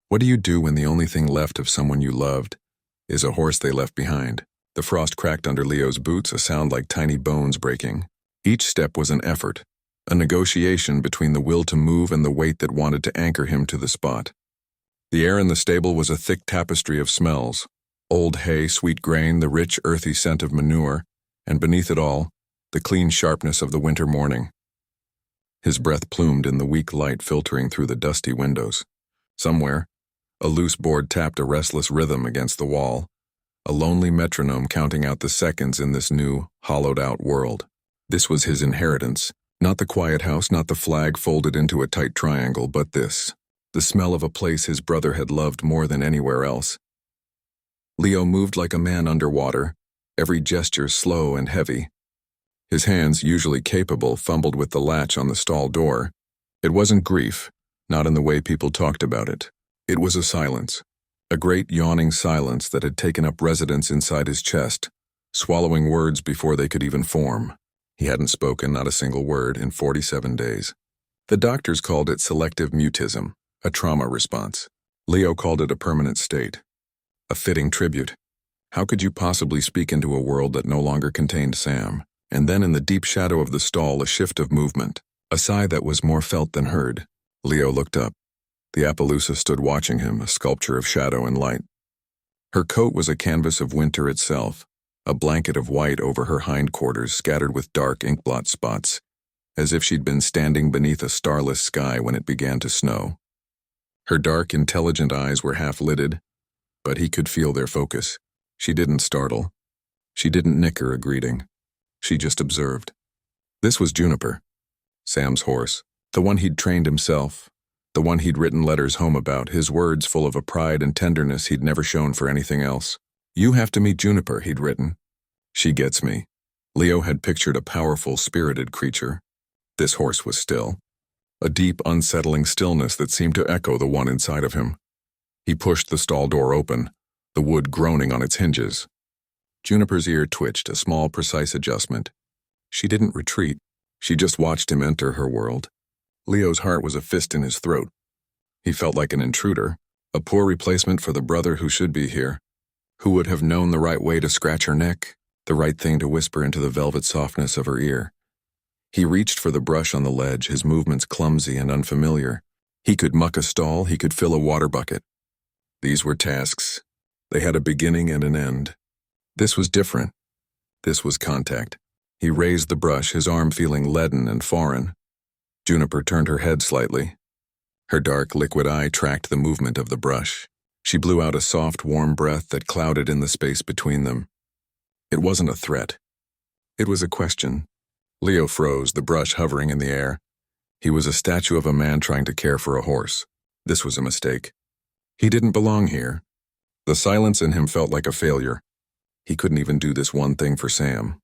What do you do when the only thing left of someone you loved is a horse they left behind? The frost cracked under Leo's boots, a sound like tiny bones breaking. Each step was an effort, a negotiation between the will to move and the weight that wanted to anchor him to the spot. The air in the stable was a thick tapestry of smells: old hay, sweet grain, the rich, earthy scent of manure, and beneath it all, the clean sharpness of the winter morning. His breath plumed in the weak light filtering through the dusty windows. Somewhere, a loose board tapped a restless rhythm against the wall, a lonely metronome counting out the seconds in this new, hollowed-out world. This was his inheritance, not the quiet house, not the flag folded into a tight triangle, but this, the smell of a place his brother had loved more than anywhere else. Leo moved like a man underwater, every gesture slow and heavy. His hands, usually capable, fumbled with the latch on the stall door. It wasn't grief, not in the way people talked about it. It was a silence, a great yawning silence that had taken up residence inside his chest, swallowing words before they could even form. He hadn't spoken not a single word in 47 days. The doctors called it selective mutism, a trauma response. Leo called it a permanent state. A fitting tribute. How could you possibly speak into a world that no longer contained Sam? And then in the deep shadow of the stall, a shift of movement, a sigh that was more felt than heard. Leo looked up. The Appaloosa stood watching him, a sculpture of shadow and light. Her coat was a canvas of winter itself, a blanket of white over her hindquarters scattered with dark inkblot spots, as if she'd been standing beneath a starless sky when it began to snow. Her dark, intelligent eyes were half-lidded, but he could feel their focus. She didn't startle. She didn't nicker a greeting. She just observed. This was Juniper, Sam's horse, the one he'd trained himself, the one he'd written letters home about, his words full of a pride and tenderness he'd never shown for anything else. "You have to meet Juniper," he'd written. "She gets me." Leo had pictured a powerful, spirited creature. This horse was still. A deep, unsettling stillness that seemed to echo the one inside of him. He pushed the stall door open, the wood groaning on its hinges. Juniper's ear twitched, a small, precise adjustment. She didn't retreat. She just watched him enter her world. Leo's heart was a fist in his throat. He felt like an intruder, a poor replacement for the brother who should be here, who would have known the right way to scratch her neck, the right thing to whisper into the velvet softness of her ear. He reached for the brush on the ledge, his movements clumsy and unfamiliar. He could muck a stall, he could fill a water bucket. These were tasks. They had a beginning and an end. This was different. This was contact. He raised the brush, his arm feeling leaden and foreign. Juniper turned her head slightly. Her dark, liquid eye tracked the movement of the brush. She blew out a soft, warm breath that clouded in the space between them. It wasn't a threat. It was a question. Leo froze, the brush hovering in the air. He was a statue of a man trying to care for a horse. This was a mistake. He didn't belong here. The silence in him felt like a failure. He couldn't even do this one thing for Sam.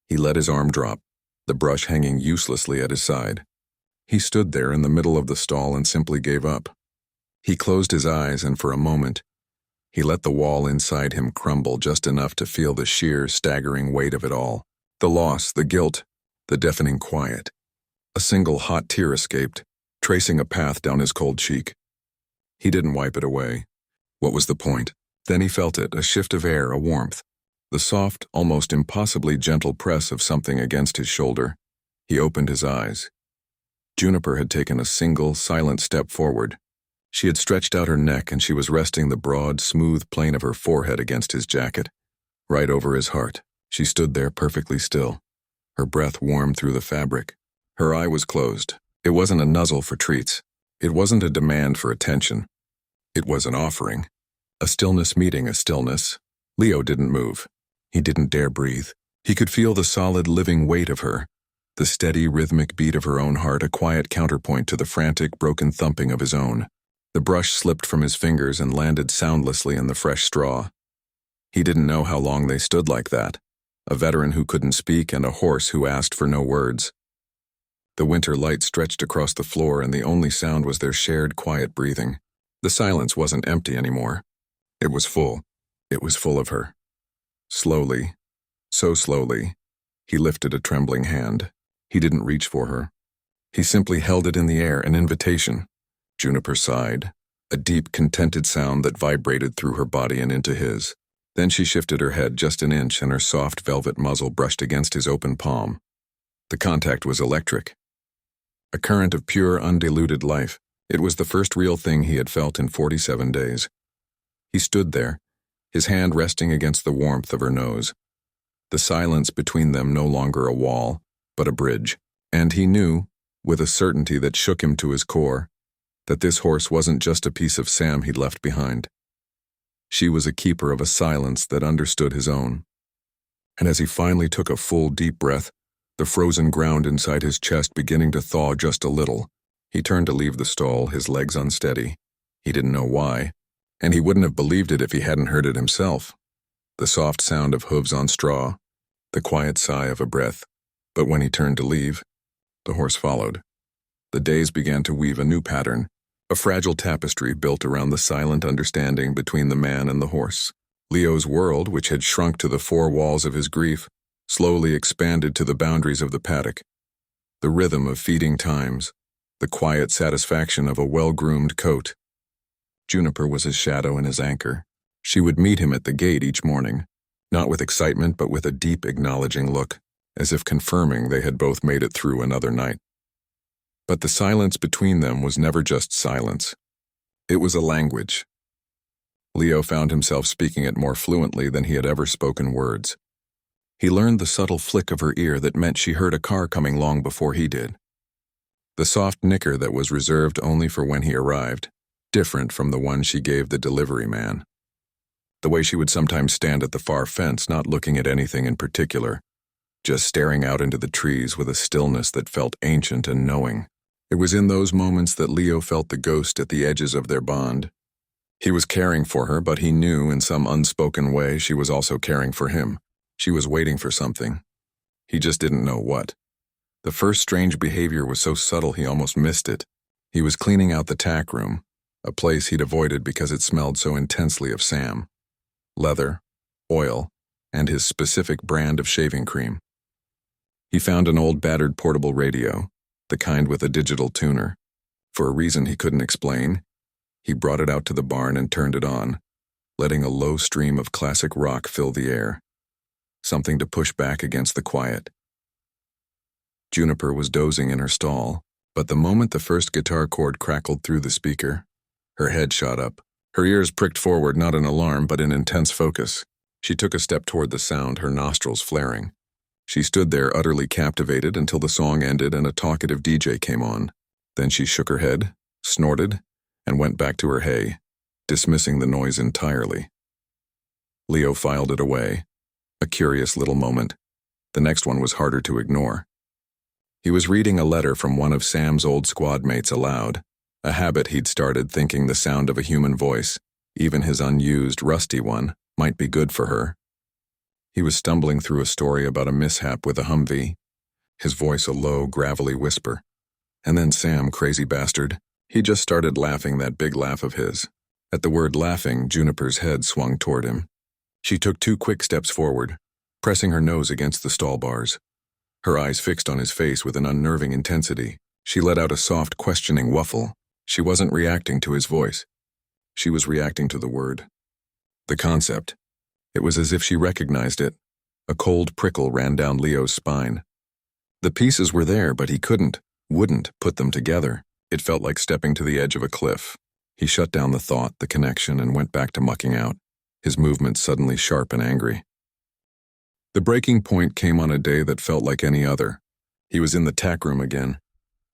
He let his arm drop, the brush hanging uselessly at his side. He stood there in the middle of the stall and simply gave up. He closed his eyes, and for a moment, he let the wall inside him crumble just enough to feel the sheer, staggering weight of it all. The loss, the guilt, the deafening quiet. A single hot tear escaped, tracing a path down his cold cheek. He didn't wipe it away. What was the point? Then he felt it, a shift of air, a warmth. The soft, almost impossibly gentle press of something against his shoulder. He opened his eyes. Juniper had taken a single, silent step forward. She had stretched out her neck and she was resting the broad, smooth plane of her forehead against his jacket, right over his heart. She stood there perfectly still, her breath warm through the fabric. Her eye was closed. It wasn't a nuzzle for treats. It wasn't a demand for attention. It was an offering. A stillness meeting a stillness. Leo didn't move. He didn't dare breathe. He could feel the solid, living weight of her, the steady, rhythmic beat of her own heart, a quiet counterpoint to the frantic, broken thumping of his own. The brush slipped from his fingers and landed soundlessly in the fresh straw. He didn't know how long they stood like that, a veteran who couldn't speak and a horse who asked for no words. The winter light stretched across the floor and the only sound was their shared, quiet breathing. The silence wasn't empty anymore. It was full. It was full of her. Slowly, so slowly, he lifted a trembling hand. He didn't reach for her. He simply held it in the air, an invitation. Juniper sighed, a deep, contented sound that vibrated through her body and into his. Then she shifted her head just an inch and her soft velvet muzzle brushed against his open palm. The contact was electric. A current of pure, undiluted life. It was the first real thing he had felt in 47 days. He stood there, his hand resting against the warmth of her nose. The silence between them no longer a wall, but a bridge. And he knew, with a certainty that shook him to his core, that this horse wasn't just a piece of Sam he'd left behind. She was a keeper of a silence that understood his own. And as he finally took a full, deep breath, the frozen ground inside his chest beginning to thaw just a little, he turned to leave the stall, his legs unsteady. He didn't know why, and he wouldn't have believed it if he hadn't heard it himself. The soft sound of hooves on straw, the quiet sigh of a breath. But when he turned to leave, the horse followed. The days began to weave a new pattern, a fragile tapestry built around the silent understanding between the man and the horse. Leo's world, which had shrunk to the four walls of his grief, slowly expanded to the boundaries of the paddock. The rhythm of feeding times, the quiet satisfaction of a well-groomed coat. Juniper was his shadow and his anchor. She would meet him at the gate each morning, not with excitement but with a deep acknowledging look, as if confirming they had both made it through another night. But the silence between them was never just silence. It was a language. Leo found himself speaking it more fluently than he had ever spoken words. He learned the subtle flick of her ear that meant she heard a car coming long before he did. The soft nicker that was reserved only for when he arrived, different from the one she gave the delivery man. The way she would sometimes stand at the far fence, not looking at anything in particular, just staring out into the trees with a stillness that felt ancient and knowing. It was in those moments that Leo felt the ghost at the edges of their bond. He was caring for her, but he knew in some unspoken way she was also caring for him. She was waiting for something. He just didn't know what. The first strange behavior was so subtle he almost missed it. He was cleaning out the tack room, a place he'd avoided because it smelled so intensely of Sam. Leather, oil, and his specific brand of shaving cream. He found an old battered portable radio, the kind with a digital tuner. For a reason he couldn't explain, he brought it out to the barn and turned it on, letting a low stream of classic rock fill the air. Something to push back against the quiet. Juniper was dozing in her stall, but the moment the first guitar chord crackled through the speaker, her head shot up. Her ears pricked forward, not in alarm, but in intense focus. She took a step toward the sound, her nostrils flaring. She stood there utterly captivated until the song ended and a talkative DJ came on. Then she shook her head, snorted, and went back to her hay, dismissing the noise entirely. Leo filed it away. A curious little moment. The next one was harder to ignore. He was reading a letter from one of Sam's old squad mates aloud, a habit he'd started, thinking the sound of a human voice, even his unused, rusty one, might be good for her. He was stumbling through a story about a mishap with a Humvee, his voice a low, gravelly whisper. And then Sam, crazy bastard, he just started laughing that big laugh of his. At the word laughing, Juniper's head swung toward him. She took 2 quick steps forward, pressing her nose against the stall bars. Her eyes fixed on his face with an unnerving intensity. She let out a soft, questioning whuffle. She wasn't reacting to his voice. She was reacting to the word. The concept. It was as if she recognized it. A cold prickle ran down Leo's spine. The pieces were there, but he wouldn't put them together. It felt like stepping to the edge of a cliff. He shut down the thought, the connection, and went back to mucking out, his movements suddenly sharp and angry. The breaking point came on a day that felt like any other. He was in the tack room again,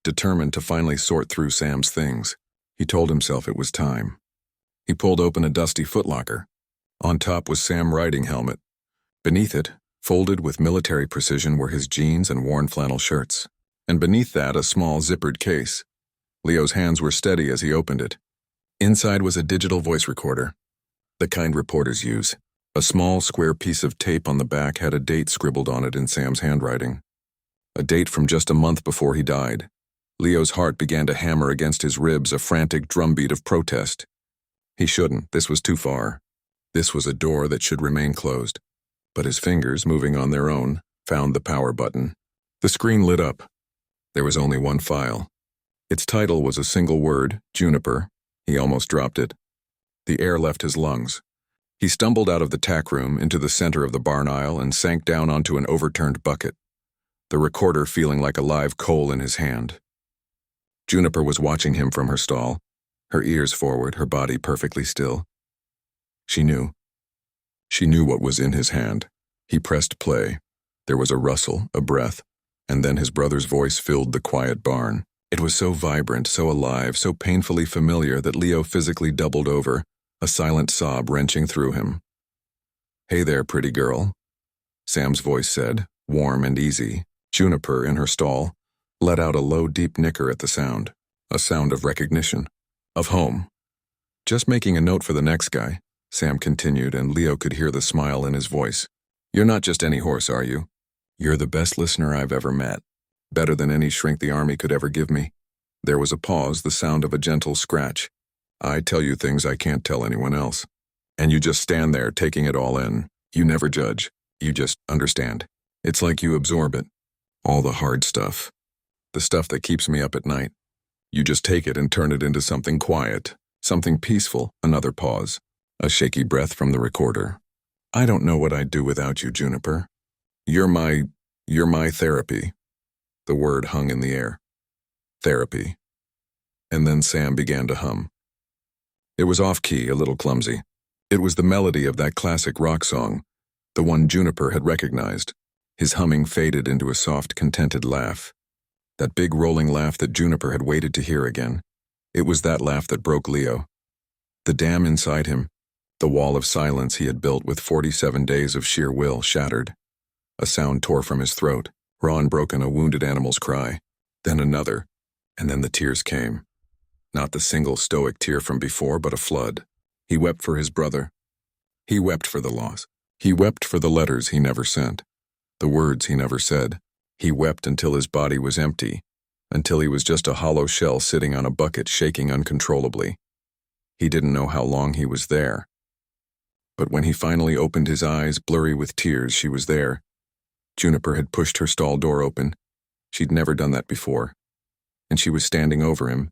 determined to finally sort through Sam's things. He told himself it was time. He pulled open a dusty footlocker. On top was Sam's riding helmet. Beneath it, folded with military precision, were his jeans and worn flannel shirts. And beneath that, a small zippered case. Leo's hands were steady as he opened it. Inside was a digital voice recorder, the kind reporters use. A small, square piece of tape on the back had a date scribbled on it in Sam's handwriting. A date from just a month before he died. Leo's heart began to hammer against his ribs, a frantic drumbeat of protest. He shouldn't. This was too far. This was a door that should remain closed. But his fingers, moving on their own, found the power button. The screen lit up. There was only one file. Its title was a single word, Juniper. He almost dropped it. The air left his lungs. He stumbled out of the tack room into the center of the barn aisle and sank down onto an overturned bucket, the recorder feeling like a live coal in his hand. Juniper was watching him from her stall, her ears forward, her body perfectly still. She knew. She knew what was in his hand. He pressed play. There was a rustle, a breath, and then his brother's voice filled the quiet barn. It was so vibrant, so alive, so painfully familiar that Leo physically doubled over, a silent sob wrenching through him. "Hey there, pretty girl," Sam's voice said, warm and easy. Juniper, in her stall, let out a low, deep nicker at the sound, a sound of recognition, of home. "Just making a note for the next guy," Sam continued, and Leo could hear the smile in his voice. "You're not just any horse, are you? You're the best listener I've ever met. Better than any shrink the army could ever give me." There was a pause, the sound of a gentle scratch. "I tell you things I can't tell anyone else. And you just stand there taking it all in. You never judge. You just understand. It's like you absorb it. All the hard stuff. The stuff that keeps me up at night. You just take it and turn it into something quiet, something peaceful." Another pause. A shaky breath from the recorder. "I don't know what I'd do without you, Juniper. You're my therapy." The word hung in the air. Therapy. And then Sam began to hum. It was off-key, a little clumsy. It was the melody of that classic rock song, the one Juniper had recognized. His humming faded into a soft, contented laugh. That big rolling laugh that Juniper had waited to hear again. It was that laugh that broke Leo. The dam inside him, the wall of silence he had built with 47 days of sheer will, shattered. A sound tore from his throat, raw and broken, a wounded animal's cry. Then another, and then the tears came. Not the single stoic tear from before, but a flood. He wept for his brother. He wept for the loss. He wept for the letters he never sent, the words he never said. He wept until his body was empty, until he was just a hollow shell sitting on a bucket shaking uncontrollably. He didn't know how long he was there. But when he finally opened his eyes, blurry with tears, she was there. Juniper had pushed her stall door open. She'd never done that before. And she was standing over him.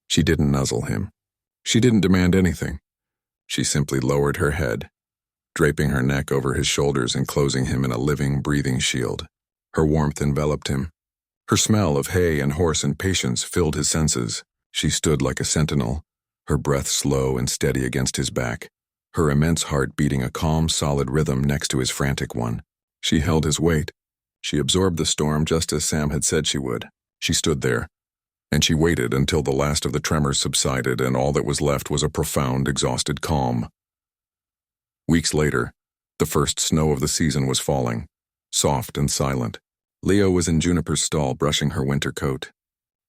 She didn't nuzzle him. She didn't demand anything. She simply lowered her head, draping her neck over his shoulders and closing him in a living, breathing shield. Her warmth enveloped him. Her smell of hay and horse and patience filled his senses. She stood like a sentinel, her breath slow and steady against his back, her immense heart beating a calm, solid rhythm next to his frantic one. She held his weight. She absorbed the storm just as Sam had said she would. She stood there, and she waited until the last of the tremors subsided and all that was left was a profound, exhausted calm. Weeks later, the first snow of the season was falling, soft and silent. Leo was in Juniper's stall brushing her winter coat.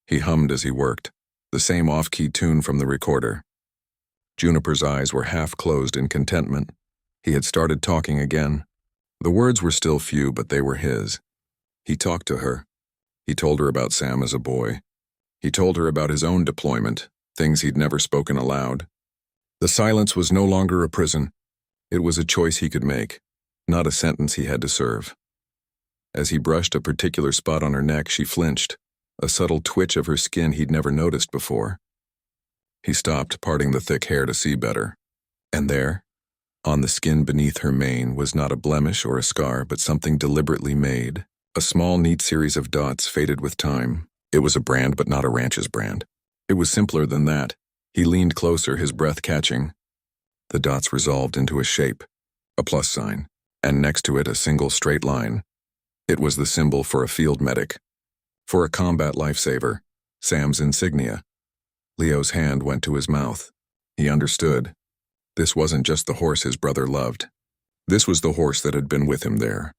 He hummed as he worked, the same off-key tune from the recorder. Juniper's eyes were half closed in contentment. He had started talking again. The words were still few, but they were his. He talked to her. He told her about Sam as a boy. He told her about his own deployment, things he'd never spoken aloud. The silence was no longer a prison. It was a choice he could make, not a sentence he had to serve. As he brushed a particular spot on her neck, she flinched, a subtle twitch of her skin he'd never noticed before. He stopped, parting the thick hair to see better. And there, on the skin beneath her mane, was not a blemish or a scar, but something deliberately made. A small, neat series of dots faded with time. It was a brand, but not a ranch's brand. It was simpler than that. He leaned closer, his breath catching. The dots resolved into a shape, a plus sign, and next to it a single straight line. It was the symbol for a field medic, for a combat lifesaver, Sam's insignia. Leo's hand went to his mouth. He understood. This wasn't just the horse his brother loved. This was the horse that had been with him there.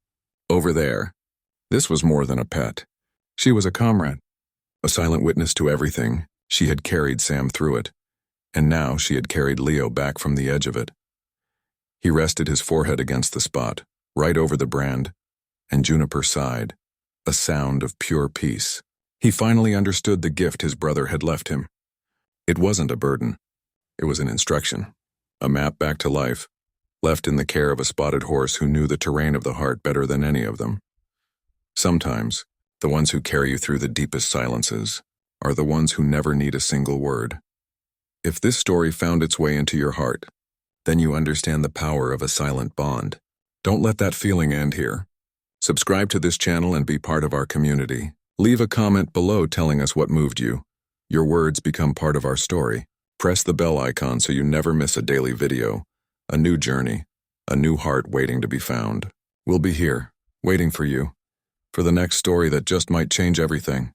Over there. This was more than a pet. She was a comrade, a silent witness to everything. She had carried Sam through it, and now she had carried Leo back from the edge of it. He rested his forehead against the spot, right over the brand, and Juniper sighed, a sound of pure peace. He finally understood the gift his brother had left him. It wasn't a burden. It was an instruction, a map back to life, left in the care of a spotted horse who knew the terrain of the heart better than any of them. Sometimes, the ones who carry you through the deepest silences are the ones who never need a single word. If this story found its way into your heart, then you understand the power of a silent bond. Don't let that feeling end here. Subscribe to this channel and be part of our community. Leave a comment below telling us what moved you. Your words become part of our story. Press the bell icon so you never miss a daily video, a new journey, a new heart waiting to be found. We'll be here, waiting for you, for the next story that just might change everything.